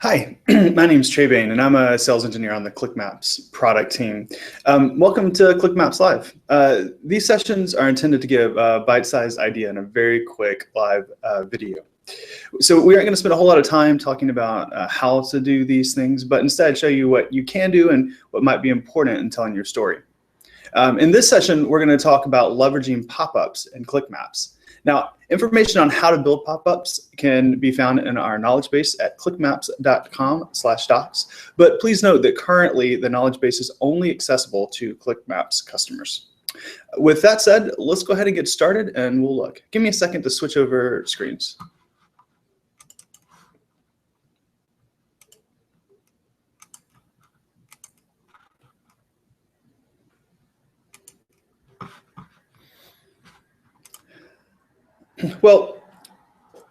Hi, my name is Trey Bain, and I'm a sales engineer on the QlikMaps product team. Welcome to QlikMaps Live. These sessions are intended to give a bite-sized idea in a very quick live video. So we aren't going to spend a whole lot of time talking about how to do these things, but instead show you what you can do and what might be important in telling your story. In this session, we're going to talk about leveraging pop-ups in QlikMaps. Now, information on how to build pop-ups can be found in our knowledge base at QlikMaps.com/docs, but please note that currently the knowledge base is only accessible to QlikMaps customers. With that said, let's go ahead and get started and we'll look. Give me a second to switch over screens. Well,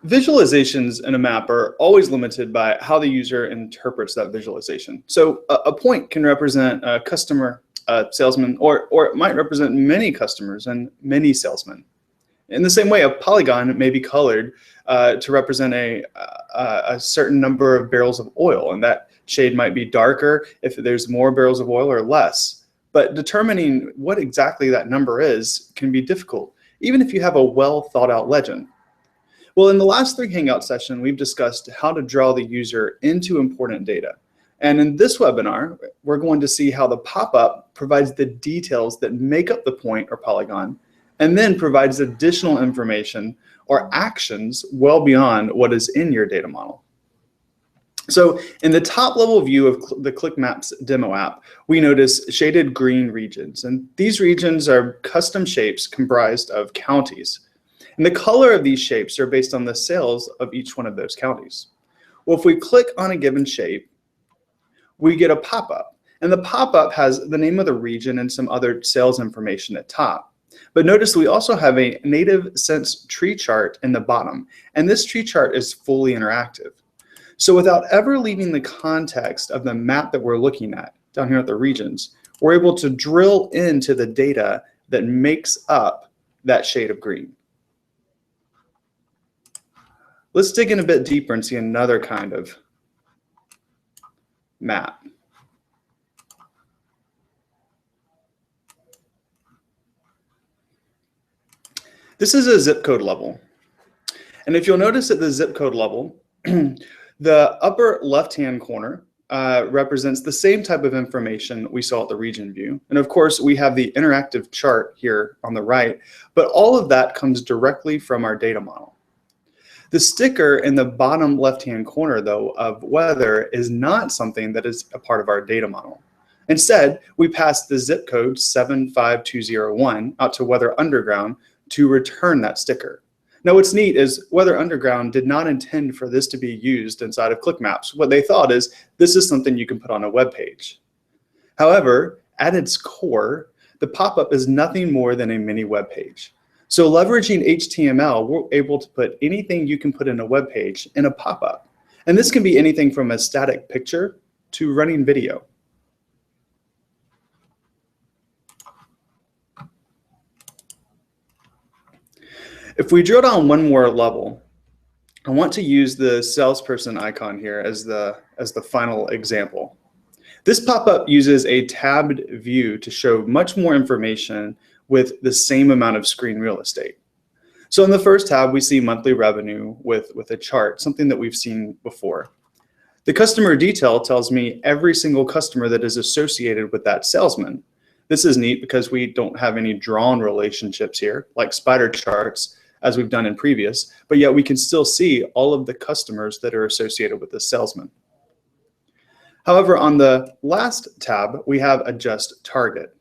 visualizations in a map are always limited by how the user interprets that visualization. So a point can represent a customer, a salesman, or it might represent many customers and many salesmen. In the same way, a polygon may be colored to represent a certain number of barrels of oil, and that shade might be darker if there's more barrels of oil or less. But determining what exactly that number is can be difficult, even if you have a well thought out legend. Well, in the last 3 Hangout sessions, we've discussed how to draw the user into important data. And in this webinar, we're going to see how the pop-up provides the details that make up the point or polygon, and then provides additional information or actions well beyond what is in your data model. So in the top level view of the QlikMaps demo app, we notice shaded green regions. And these regions are custom shapes comprised of counties. And the color of these shapes are based on the sales of each one of those counties. Well, if we click on a given shape, we get a pop-up. And the pop-up has the name of the region and some other sales information at top. But notice we also have a native sense tree chart in the bottom. And this tree chart is fully interactive. So without ever leaving the context of the map that we're looking at down here at the regions, we're able to drill into the data that makes up that shade of green. Let's dig in a bit deeper and see another kind of map. This is a zip code level. And if you'll notice at the zip code level, the upper left-hand corner represents the same type of information we saw at the region view. And of course, we have the interactive chart here on the right, but all of that comes directly from our data model. The sticker in the bottom left-hand corner, though, of weather is not something that is a part of our data model. Instead, we pass the zip code 75201 out to Weather Underground to return that sticker. Now, what's neat is Weather Underground did not intend for this to be used inside of QlikMaps. What they thought is this is something you can put on a web page. However, at its core, the pop-up is nothing more than a mini web page. So leveraging HTML, we're able to put anything you can put in a web page in a pop-up. And this can be anything from a static picture to running video. If we drill down one more level, I want to use the salesperson icon here as the final example. This pop-up uses a tabbed view to show much more information with the same amount of screen real estate. So in the first tab, we see monthly revenue with a chart, something that we've seen before. The customer detail tells me every single customer that is associated with that salesman. This is neat because we don't have any drawn relationships here, like spider charts, as we've done in previous, but yet we can still see all of the customers that are associated with the salesman. However, on the last tab, we have Adjust Target.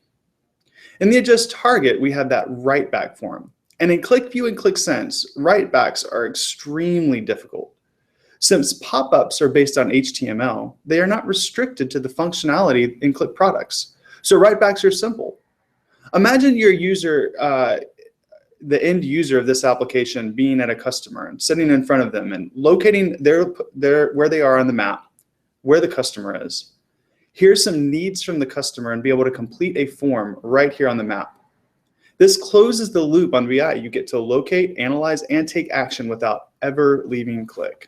In the Adjust Target, we have that write back form. And in QlikView and QlikSense, write backs are extremely difficult. Since pop-ups are based on HTML, they are not restricted to the functionality in Qlik products. So write backs are simple. Imagine your user, the end user of this application being at a customer and sitting in front of them and locating where they are on the map, where the customer is. Here's some needs from the customer and be able to complete a form right here on the map. This closes the loop on VI. You get to locate, analyze, and take action without ever leaving Qlik.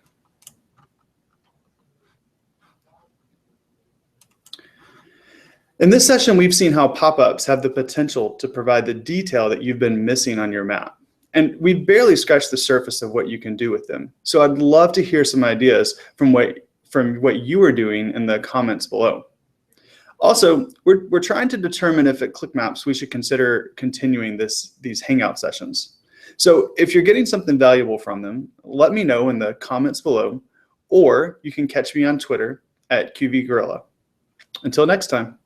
In this session, we've seen how pop-ups have the potential to provide the detail that you've been missing on your map. And we've barely scratched the surface of what you can do with them. So I'd love to hear some ideas from what you are doing in the comments below. Also, we're trying to determine if at QlikMaps we should consider continuing these Hangout sessions. So if you're getting something valuable from them, let me know in the comments below, or you can catch me on Twitter at QVGorilla. Until next time.